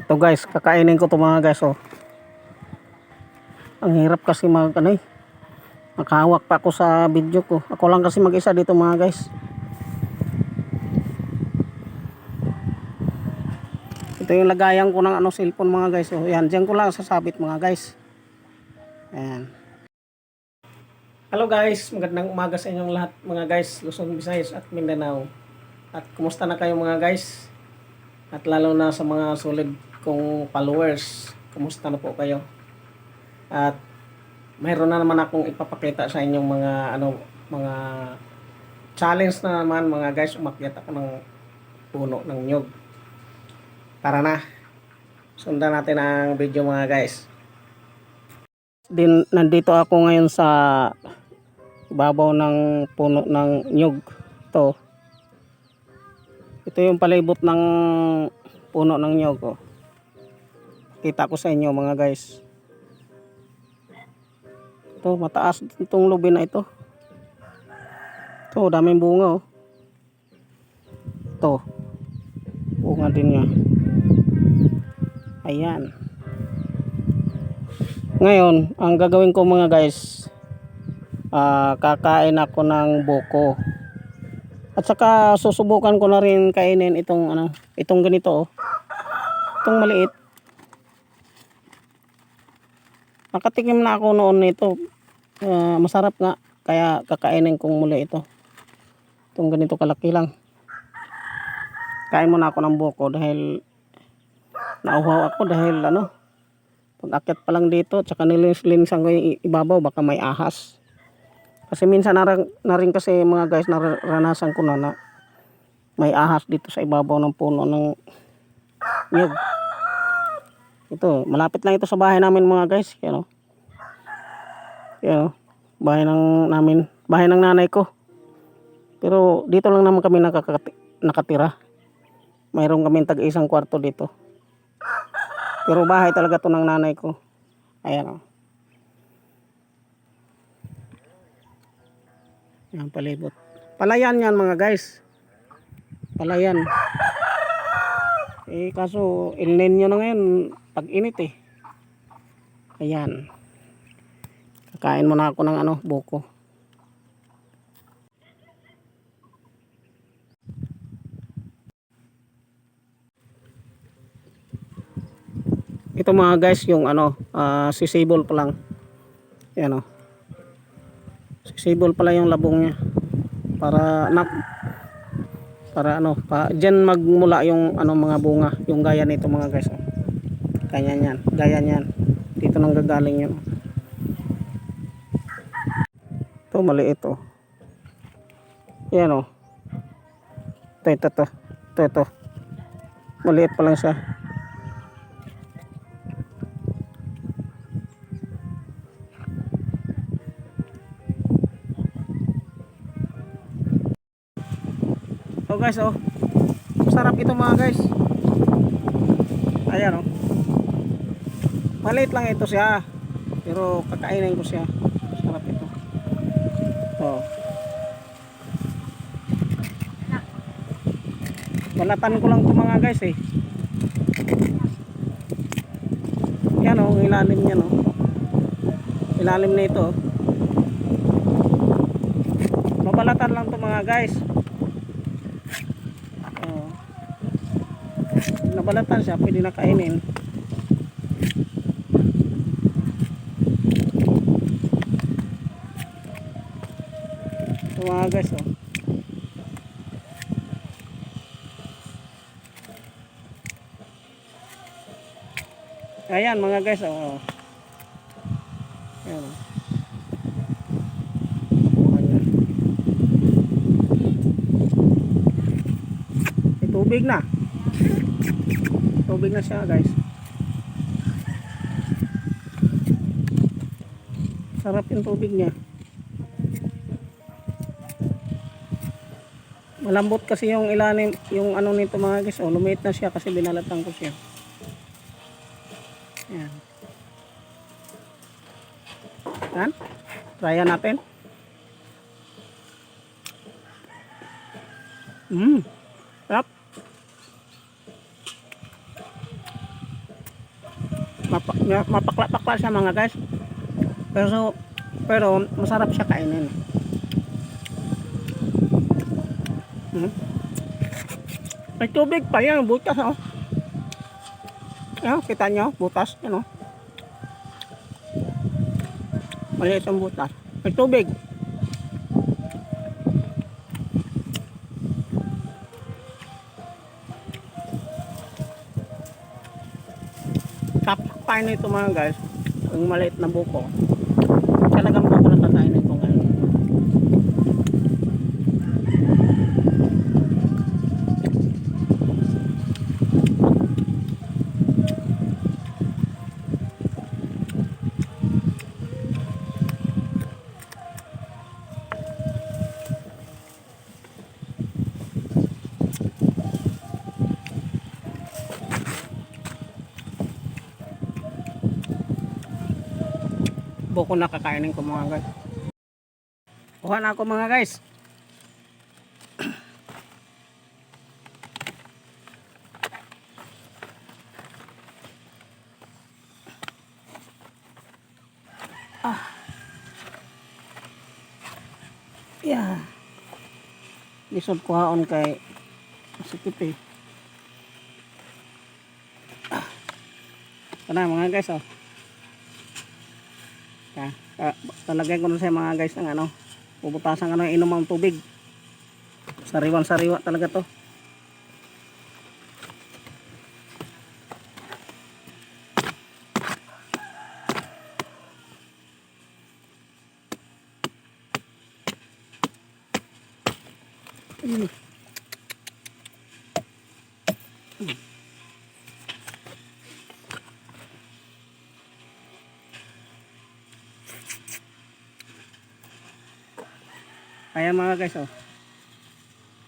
Ito guys, kakainin ko to mga guys, oh. Ang hirap kasi nakahawak pa ako sa video ko. Ako lang kasi mag-isa dito mga guys. Ito yung lagayan ko ng cellphone mga guys, oh. Yan, diyan ko lang sasabit mga guys. Ayan. Hello guys, magandang umaga sa inyong lahat mga guys, Luzon, Visayas at Mindanao. At kumusta na kayo mga guys? At lalo na sa mga solid kong followers, kumusta na po kayo? At mayroon na naman akong ipapakita sa inyong mga challenge na naman mga guys. Umakyat ako ng puno ng nyug. Tara na, sundan natin ang video mga guys. Nandito ako ngayon sa ibabaw ng puno ng nyug. Ito yung palibot ng puno ng nyug, oh. Kita ko sa inyo mga guys. Ito, mataas itong lubi na ito. Ito, daming bunga, oh. Ito, bunga din niya. Ayan. Ngayon, ang gagawin ko mga guys, kakain ako ng buko. At saka susubukan ko na rin kainin itong ganito, oh. Itong maliit. Nakatikim na ako noon nito. Masarap nga, kaya kakainin kong muli ito. Itong ganito kalaki lang. Kain muna ako ng buko dahil nauhaw ako dahil pag-akyat pa lang dito, tsaka nilinis-linisan ko yung ibabaw, baka may ahas. Kasi minsan na rin kasi mga guys, naranasan ko na may ahas dito sa ibabaw ng puno ng nyug. Ito, malapit lang ito sa bahay namin mga guys. Yan, bahay ng nanay ko. Pero dito lang naman kami nakatira. Mayroon kaming tag-isang kwarto dito. Pero bahay talaga to ng nanay ko. Ayan, oh. Yan, palibot. Palayan yan mga guys. Palayan. Kaso El Nino na ngayon, pag-init eh. Ayan. Kakain muna ako ng buko. Ito mga guys, yung sisibol pa lang. Ayan, oh. Sisibol pala yung labong niya. Para diyan magmula yung mga bunga, yung gaya nito mga guys, oh. Kanya yan, gaya niyan. Dito nang gagaling yun. Ito maliit, oh. Ayan, oh. Ito. Maliit pa lang siya. So guys, oh. Masarap ito mga guys. Ayan, oh. Maliit lang ito siya, pero kakainin ko siya. Masarap ito. Oh. Balatan ko lang ito mga guys eh. Yan, oh, ilalim niya, no. Ilalim na ito. Mabalatan lang ito mga guys. Oh. Nabalatan siya, pwede na kainin. Ito mga guys, oh. Ayan mga guys, oh. Ayan, oh. May tubig na. Tubig na siya guys. Sarap yung tubig niya. Malambot kasi yung ilalim, yung nito mga guys, oh. Lumit na siya kasi binalatan ko siya. Ayan. Yan. Tryan natin. Sarap. Mapakla-pakla siya mga guys. Pero masarap siya kainin. May tubig pa yan, butas oh. Ayan, kita nyo, butas, yan oh. Maliit ang butas. May tubig. Kain nito mga guys. Ang maliit na buko. Talagang buko na kakain nito ngayon. Buko na kakainin ko mga guys. Kuha na ako mga guys. Yeah. Lisod kuhaon kay masikip eh. Kana mga guys oh. Talagay ko na sa mga guys ng ano, puputasan ka ng inom ang tubig. Sariwan-sariwa talaga to. Ayan mga guys oh.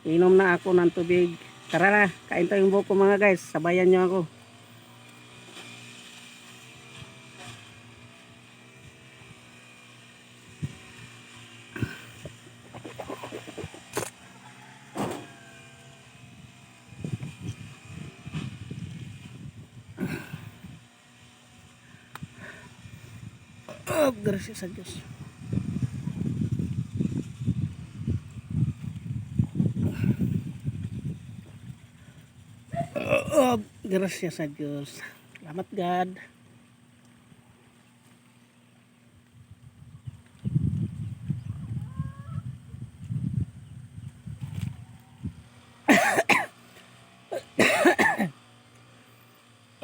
Inom na ako ng tubig. Tara na, kain tayong buko mga guys. Sabayan nyo ako. Oh, gracias a Diyos. Oh, gracias a Diyos. Salamat God.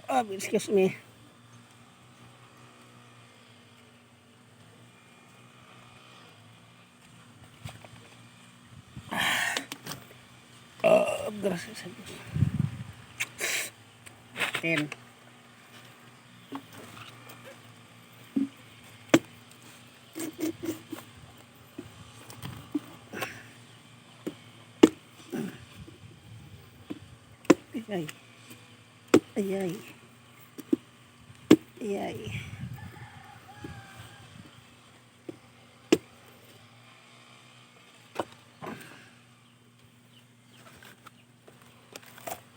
Oh, excuse me. Oh, gracias a Diyos. Ten. Ay. Ay. Ay.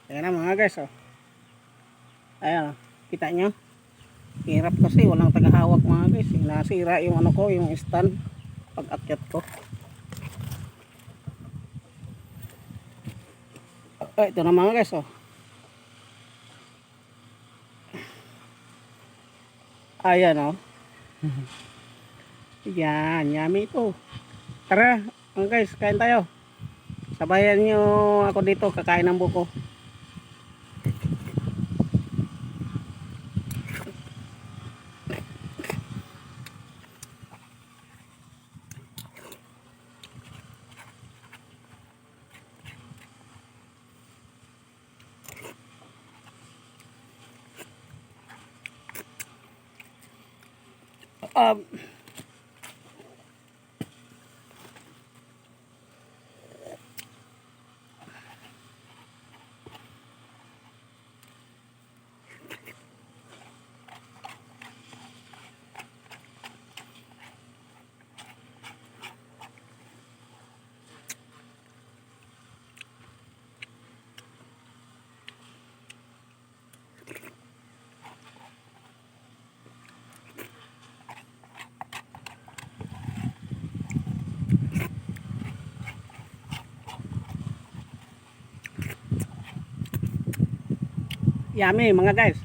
Ayan na mga guys oh. Ayan oh. Kita nyo. Hirap kasi walang tagahawak mga guys. Nasira yung ano ko, yung stand pag akyat ko. Ito na mga guys oh. Ayan oh. Yan, yummy ito. Tara mga guys, kain tayo. Sabayan nyo ako dito, kakain ng buko. Um, Yummy mga guys.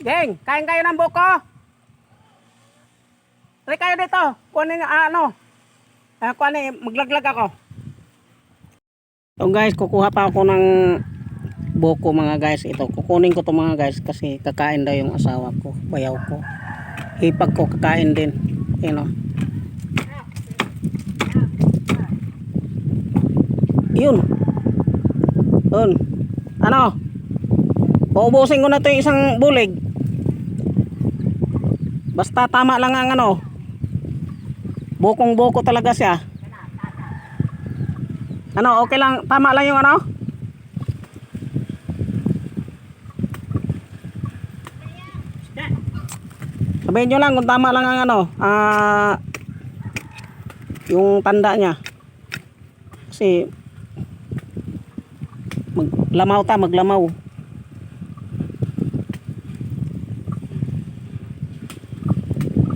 Geng, kain kayo ng buko. Try kayo dito. Kunin kunin, maglaglag ako. So guys, kukuha pa ako ng buko mga guys. Ito, kukunin ko to mga guys kasi kakain daw yung asawa ko, bayaw ko. Hipag ko kakain din. Yun o. Yun. Yun. Ano? Uubusin ko na to yung isang bulig. Basta tama lang ang ano. Bukong buko talaga siya. Ano, okay lang. Tama lang yung ano. Sabihin nyo lang kung tama lang ang ano. Yung tanda niya. Kasi maglamaw.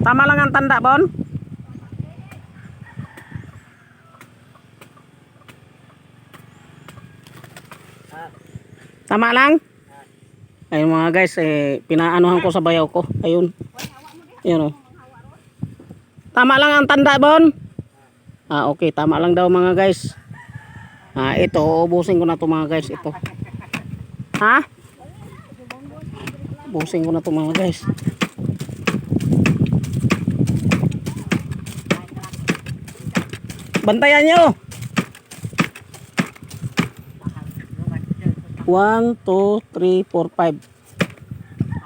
Tama lang ang tanda, Bon. Tama lang. Ayun mga guys, pinaanuhan ko sa bayaw ko. Ayun. Ayun o. Tama lang ang tanda, Bon. Okay, tama lang daw mga guys. Ito, uubusin ko na to mga guys. Ito. Ha? Ubusin ko na to mga guys. Bantayan nyo. 1, 2, 3, 4, 5.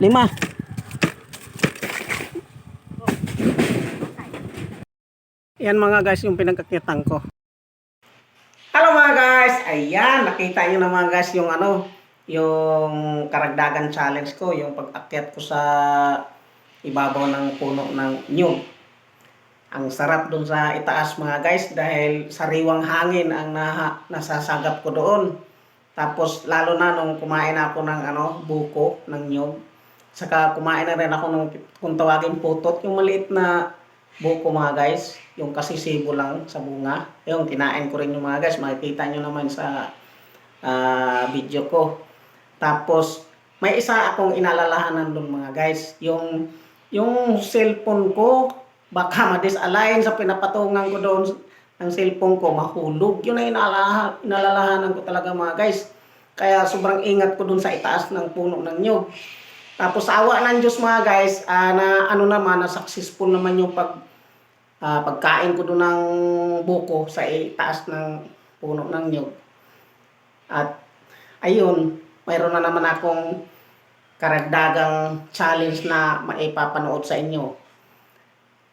5. Yan mga guys yung pinagkakitan ko. Hello mga guys. Ayan, nakita nyo na mga guys yung ano, yung karagdagan challenge ko, yung pag-akyat ko sa ibabaw ng puno ng nyug. Ang sarap dun sa itaas mga guys dahil sariwang hangin ang nasasagap ko doon. Tapos lalo na nung kumain ako ng buko ng nyug. Saka kumain na rin ako ng kung tawagin putot, yung maliit na buko mga guys, yung kasisibo lang sa bunga. Yung kinain ko rin yung mga guys, makikita nyo naman sa video ko. Tapos may isa akong inalalahanan doon mga guys, yung cellphone ko baka ma-disalign sa pinapatungan ko doon ng cellphone ko, mahulog. Yun ay inalalahanan ko talaga mga guys. Kaya sobrang ingat ko doon sa itaas ng puno ng nyug. Tapos sa awa ng Diyos mga guys, na successful naman yung pagkain ko doon ng buko sa itaas ng puno ng nyug. At ayun, mayroon na naman akong karagdagang challenge na maipapanood sa inyo.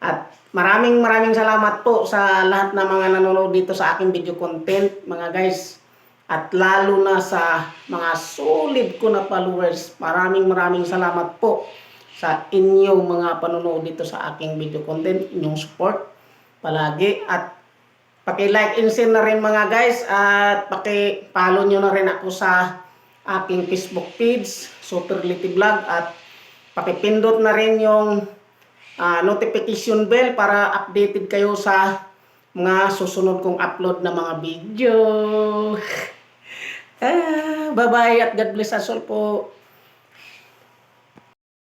At maraming salamat po sa lahat ng mga nanonood dito sa aking video content mga guys. At lalo na sa mga solid ko na followers. Maraming salamat po sa inyong mga panonood dito sa aking video content. Inyong support palagi. At paki-like and share na rin mga guys. At paki-follow nyo na rin ako sa aking Facebook page, Superlity Vlog. At pakipindot na rin yung notification bell para updated kayo sa mga susunod kong upload na mga video. Bye-bye at God bless us all po.